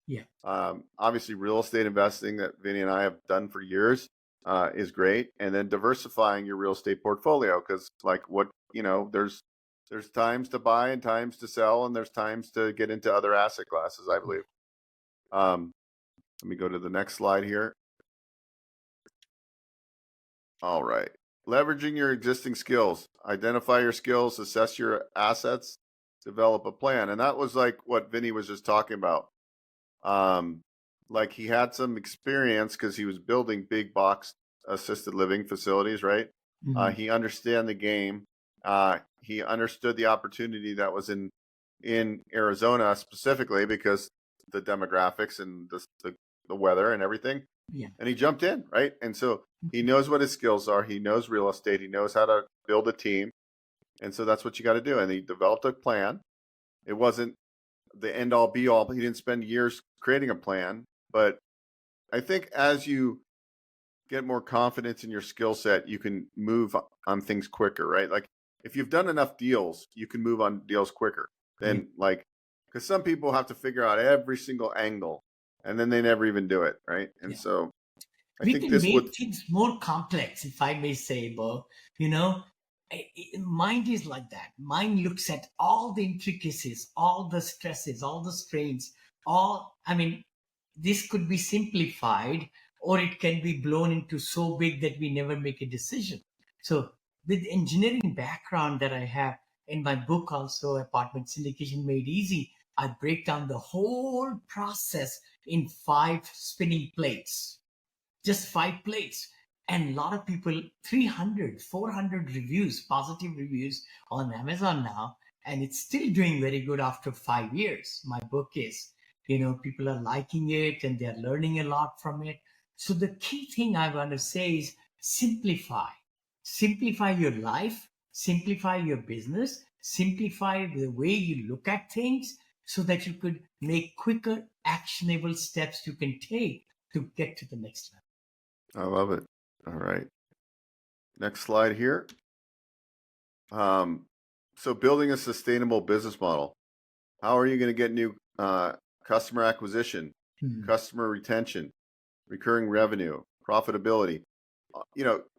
Yeah. Obviously, real estate investing that Vinny and I have done for years is great, and then diversifying your real estate portfolio because, like, there's times to buy and times to sell, and there's times to get into other asset classes, I believe. Um, Let me go to the next slide here. All right. Leveraging your existing skills. Identify your skills, assess your assets, develop a plan. And that was like what Vinny was just talking about. Um, like he had some experience because he was building big box assisted living facilities, right? Mhm. He understand the game. He understood the opportunity that was in Arizona specifically because the demographics and the weather and everything. Yeah. And he jumped in, right? And so he knows what his skills are. He knows real estate. He knows how to build a team. And so that's what you got to do. And he developed a plan. It wasn't the end all be all. He didn't spend years creating a plan. But I think as you get more confidence in your skill set, you can move on things quicker, right? Like if you've done enough deals, you can move on deals quicker Yeah. than like, because some people have to figure out every single angle and then they never even do it, right? And Yeah. so I We think can this would, make things more complex, if I may say, Bo. You know, mind is like that. Mind looks at all the intricacies, all the stresses, all the strains, all, I mean, this could be simplified or it can be blown into so big that we never make a decision. So, with engineering background that I have in my book, also Apartment Syndication Made Easy, I break down the whole process in 5 spinning plates, just 5 plates. And a lot of people, 300, 400 reviews, positive reviews on Amazon now, and it's still doing very good after 5 years. My book is, people are liking it and they're learning a lot from it. So the key thing I want to say is simplify your life, simplify your business, simplify the way you look at things so that you could make quicker actionable steps you can take to get to the next level. I love it. All right. Next slide here. Um, so building a sustainable business model. How are you going to get new customer acquisition, Hmm. customer retention, recurring revenue, profitability?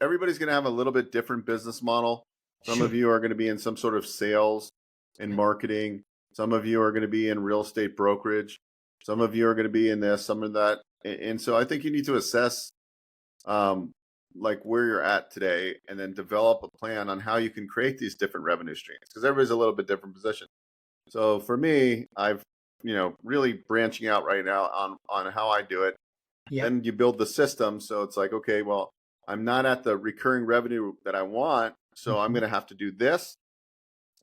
Everybody's going to have a little bit different business model. Some Sure. of you are going to be in some sort of sales and Yeah. marketing. Some of you are going to be in real estate brokerage. Some of you are going to be in this, some of that. And so I think you need to assess um, like where you're at today and then develop a plan on how you can create these different revenue streams because everybody's a little bit different position. So for me, I've really branching out right now on how I do it. Yep. Then you build the system, so it's like, okay, well, I'm not at the recurring revenue that I want, so I'm Mhm. going to have to do this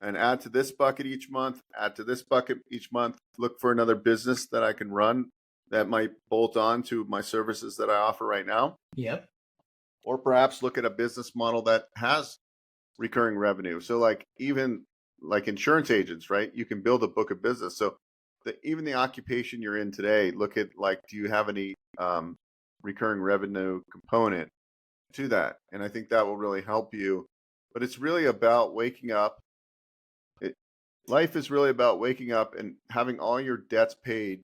and add to this bucket each month, add to this bucket each month, look for another business that I can run that might bolt on to my services that I offer right now, Yep. or perhaps look at a business model that has recurring revenue. So like even like insurance agents, right? You can build a book of business. So even the occupation you're in today, look at like, do you have any recurring revenue component to that? And I think that will really help you. But it's really about waking up. It, Life is really about waking up and having all your debts paid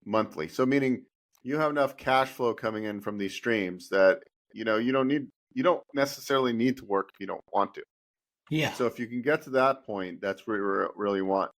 monthly. So meaning you have enough cash flow coming in from these streams that you don't necessarily need to work if you don't want to. And Yeah. so if you can get to that point, that's where you really want.